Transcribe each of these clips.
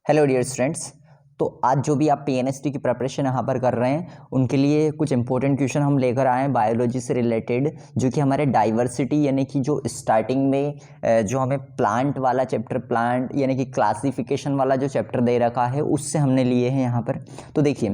Hello dear students. तो आज जो भी आप पीएनएसटी की प्रिपरेशन यहाँ पर कर रहे हैं उनके लिए कुछ इंपॉर्टेंट क्वेश्चन हम लेकर आए हैं बायोलॉजी से रिलेटेड, जो कि हमारे डाइवर्सिटी यानी कि जो स्टार्टिंग में जो हमें प्लांट वाला चैप्टर, प्लांट यानी कि क्लासिफिकेशन वाला जो चैप्टर दे रखा है उससे हमने लिए हैं यहाँ पर। तो देखिए,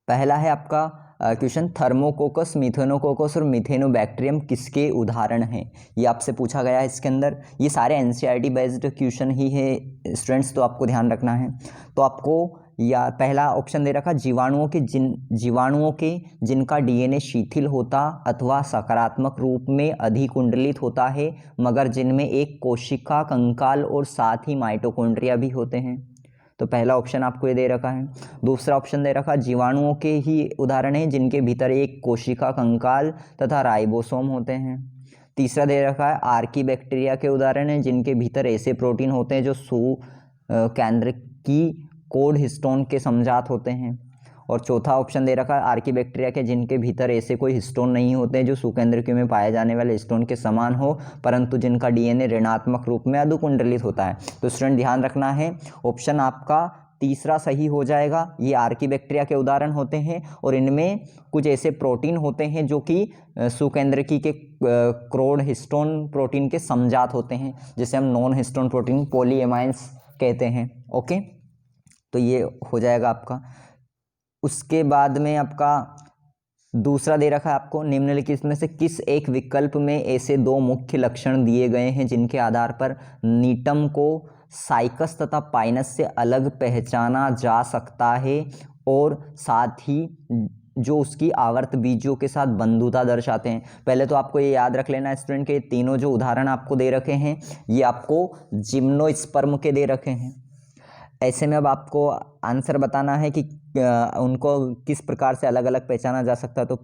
पहला है आपका क्वेश्चन, थर्मोकोकस, मिथेनोकोकस और मिथेनोबैक्टीरियम किसके उदाहरण हैं? ये आपसे पूछा गया है इसके अंदर। ये सारे एनसीईआरटी बेस्ड क्वेश्चन ही है स्टूडेंट्स, तो आपको ध्यान रखना है। तो आपको या पहला ऑप्शन दे रखा, जीवाणुओं के जिनका डीएनए शिथिल होता अथवा सकारात्मक रूप में अधिकुंडलित होता है, मगर जिनमें एक कोशिका, कंकाल और साथ ही माइटोकॉन्ड्रिया भी होते हैं। तो पहला ऑप्शन आपको ये दे रखा है। दूसरा ऑप्शन दे रखा, जीवाणुओं के ही उदाहरण है जिनके भीतर एक कोशिका, कंकाल तथा राइबोसोम होते हैं। तीसरा दे रखा है, आर्की बैक्टीरिया के उदाहरण है जिनके भीतर ऐसे प्रोटीन होते हैं जो केंद्र की कोड हिस्टोन के समजात होते हैं। और चौथा ऑप्शन दे रखा है, आर्की बैक्टीरिया के जिनके भीतर ऐसे कोई हिस्टोन नहीं होते जो सुकेंद्रकीय में पाए जाने वाले हिस्टोन के समान हो, परंतु जिनका डीएनए ऋणात्मक रूप में अधुकुंडलित होता है। तो स्टूडेंट ध्यान रखना है, ऑप्शन आपका तीसरा सही हो जाएगा। ये आर्की बैक्टीरिया के उदाहरण होते हैं और इनमें कुछ ऐसे प्रोटीन होते हैं जो कि सुकेंद्रकी के क्रोड हिस्टोन प्रोटीन के समजात होते हैं, जिसे हम नॉन हिस्टोन प्रोटीन पॉलीएमाइंस कहते हैं। ओके, तो ये हो जाएगा आपका। उसके बाद में आपका दूसरा दे रखा है आपको, निम्नलिखित में से किस एक विकल्प में ऐसे दो मुख्य लक्षण दिए गए हैं जिनके आधार पर नीटम को साइकस तथा पाइनस से अलग पहचाना जा सकता है और साथ ही जो उसकी आवर्त बीजों के साथ बंधुता दर्शाते हैं। पहले तो आपको ये याद रख लेना स्टूडेंट के तीनों जो उदाहरण आपको दे रखे हैं ये आपको जिम्नोस्पर्म के दे रखे हैं। ऐसे में अब आपको आंसर बताना है कि उनको किस प्रकार से अलग अलग पहचाना जा सकता है। तो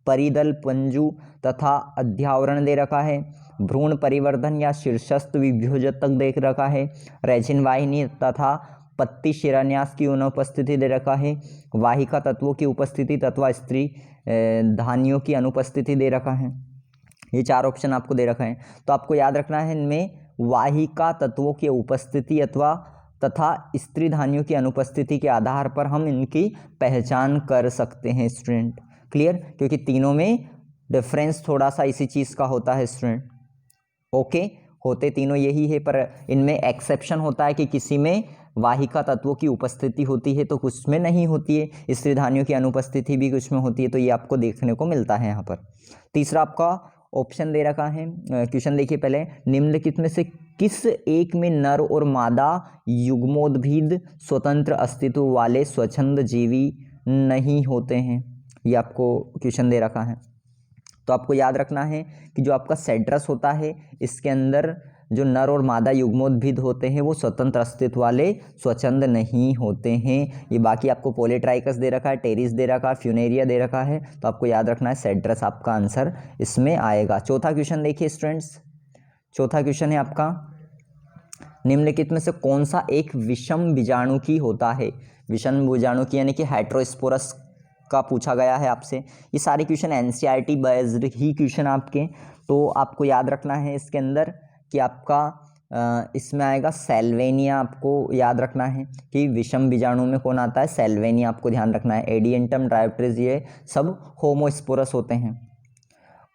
परिदल पंजु तथा अध्यावरण दे रखा है, भ्रूण परिवर्धन या शीर्षस्थ विभ्योजक देख रखा है, रेजिन वाहिनी तथा पत्ती शिरान्यास की अनुपस्थिति दे रखा है, वाहिका तत्वों की उपस्थिति तथा स्त्री धानियों की अनुपस्थिति दे रखा है। ये चार ऑप्शन आपको दे रखा है। तो आपको याद रखना है, इनमें वाहिका तत्वों की उपस्थिति तथा स्त्री धानियों की अनुपस्थिति के आधार पर हम इनकी पहचान कर सकते हैं स्टूडेंट। क्लियर? क्योंकि तीनों में डिफरेंस थोड़ा सा इसी चीज़ का होता है स्टूडेंट। ओके, होते तीनों यही है, पर इनमें एक्सेप्शन होता है कि किसी में वाहिका तत्वों की उपस्थिति होती है तो कुछ में नहीं होती है, स्त्री धानियों की अनुपस्थिति भी कुछ में होती है। तो ये आपको देखने को मिलता है यहाँ पर। तीसरा आपका ऑप्शन दे रखा है, क्वेश्चन देखिए पहले, निम्नलिखित में से किस एक में नर और मादा युग्मोद्भिद स्वतंत्र अस्तित्व वाले स्वच्छंद जीवी नहीं होते हैं? ये आपको क्वेश्चन दे रखा है। तो आपको याद रखना है कि जो आपका सेड्रस होता है इसके अंदर जो नर और मादा युग्मोद्भिद होते हैं वो स्वतंत्र अस्तित्व वाले स्वच्छंद नहीं होते हैं। ये बाकी आपको पॉलीट्राइकस दे रखा है, टेरिस दे रखा है, फ्यूनेरिया दे रखा है, तो आपको याद रखना है सेड्रस आपका आंसर इसमें आएगा। चौथा क्वेश्चन देखिए स्टूडेंट्स, चौथा क्वेश्चन है आपका, निम्नलिखित में से कौन सा एक विषम बीजाणु की होता है? विषम बीजाणु की यानी कि हेटेरोस्पोरस का पूछा गया है आपसे। ये सारे क्वेश्चन एनसीईआरटी बेस्ड ही क्वेश्चन आपके, तो आपको याद रखना है इसके अंदर कि आपका इसमें आएगा सेल्वेनिया। आपको याद रखना है कि विषम बीजाणु में कौन आता है? सेल्वेनिया आपको ध्यान रखना है। एडिएंटम, डायोप्टेरिस, ये सब होमोस्पोरस होते हैं।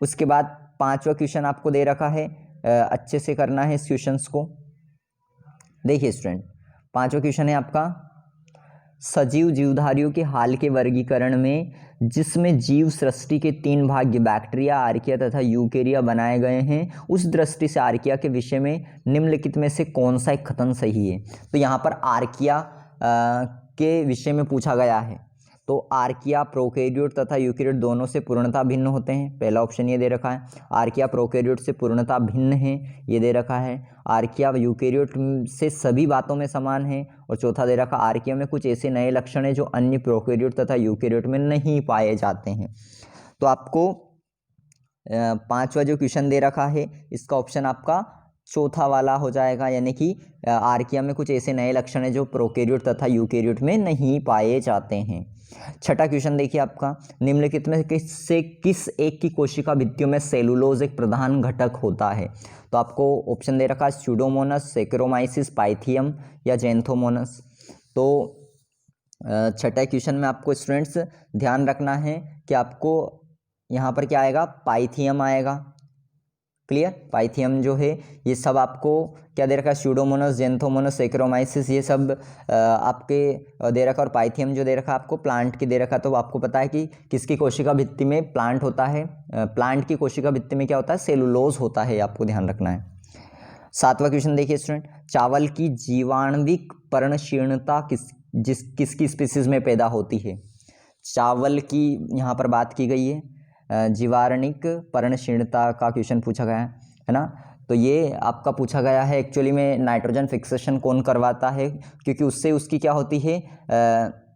उसके बाद पांचवा क्वेश्चन आपको दे रखा है, अच्छे से करना है इस क्वेश्चंस को। देखिए स्टूडेंट, पांचवा क्वेश्चन है आपका, सजीव जीवधारियों के हाल के वर्गीकरण में जिसमें जीव सृष्टि के तीन भाग बैक्टीरिया, आर्किया तथा यूकेरिया बनाए गए हैं, उस दृष्टि से आर्किया के विषय में निम्नलिखित में से कौन सा एक कथन सही है? तो यहाँ पर आर्किया के विषय में पूछा गया है। तो आर्किया प्रोकैरियोट तथा यूकेरियोट दोनों से पूर्णतः भिन्न होते हैं। पहला ऑप्शन ये दे रखा है, आर्किया प्रोकैरियोट से पूर्णतः भिन्न है, ये दे रखा है। आर्किया यूकेरियोट से सभी बातों में समान है। और चौथा दे रखा, आर्किया में कुछ ऐसे नए लक्षण हैं जो अन्य प्रोकैरियोट तथा यूकेरियोट में नहीं पाए जाते हैं। तो आपको पांचवा जो क्वेश्चन दे रखा है इसका ऑप्शन आपका चौथा वाला हो जाएगा, यानी कि आर्किया में कुछ ऐसे नए लक्षण हैं जो प्रोकैरियोट तथा यूकैरियोट में नहीं पाए जाते हैं। छठा क्वेश्चन देखिए आपका, निम्नलिखित में किस एक की कोशिका भित्तियों में सेलुलोज एक प्रधान घटक होता है? तो आपको ऑप्शन दे रखा है स्यूडोमोनस, सेक्रोमाइसिस, पाइथियम या जेंथोमोनस। तो छठे क्वेश्चन में आपको स्टूडेंट्स ध्यान रखना है कि आपको यहाँ पर क्या आएगा, पाइथियम आएगा। क्लियर, पाइथियम जो है ये सब आपको क्या दे रखा है, स्यूडोमोनस, जेंथोमोनस, सेक्रोमाइसिस, ये सब आपके दे रखा, और पाइथियम जो दे रखा आपको प्लांट की दे रखा। तो आपको पता है कि किसकी कोशिका भित्ति में प्लांट होता है, प्लांट की कोशिका भित्ति में क्या होता है, सेलुलोज होता है, आपको ध्यान रखना है। सातवां क्वेश्चन देखिए स्टूडेंट, चावल की जीवाणुविक पर्णशीर्णता किसकी स्पीसीज में पैदा होती है? चावल की यहाँ पर बात की गई है, जीवाणुविक पर्णशीर्णता का क्वेश्चन पूछा गया है ना। तो ये आपका पूछा गया है, एक्चुअली में नाइट्रोजन फिक्सेशन कौन करवाता है, क्योंकि उससे उसकी क्या होती है,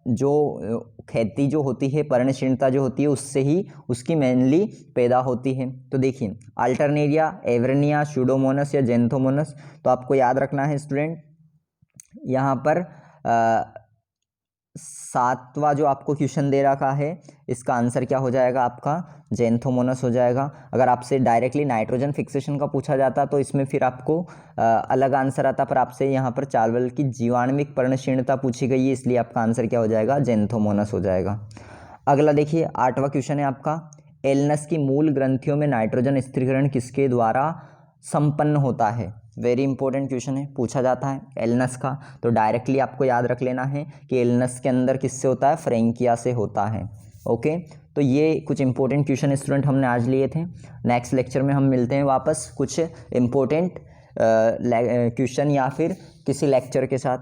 जो खेती जो होती है, पर्णशीर्णता जो होती है, उससे ही उसकी मेनली पैदा होती है। तो देखिए अल्टरनेरिया, एवरेनिया, स्यूडोमोनस या जेंथोमोनस। तो आपको याद रखना है स्टूडेंट, यहाँ पर सातवां जो आपको क्वेश्चन दे रखा है, इसका आंसर क्या हो जाएगा, आपका जेंथोमोनस हो जाएगा। अगर आपसे डायरेक्टली नाइट्रोजन फिक्सेशन का पूछा जाता तो इसमें फिर आपको अलग आंसर आता, पर आपसे यहाँ पर चावल की जीवाणुविक पर्णशीर्णता पूछी गई है, इसलिए आपका आंसर क्या हो जाएगा, जेंथोमोनस हो जाएगा। अगला देखिए आठवां क्वेश्चन है आपका, एलनस की मूल ग्रंथियों में नाइट्रोजन स्थिरीकरण किसके द्वारा संपन्न होता है? वेरी इंपॉर्टेंट क्वेश्चन है, पूछा जाता है एलनस का। तो डायरेक्टली आपको याद रख लेना है कि एलनस के अंदर किससे होता है, फ्रेंकिया से होता है। ओके, तो ये कुछ इंपॉर्टेंट क्वेश्चन स्टूडेंट हमने आज लिए थे। नेक्स्ट लेक्चर में हम मिलते हैं वापस कुछ इंपॉर्टेंट क्वेश्चन या फिर किसी लेक्चर के साथ।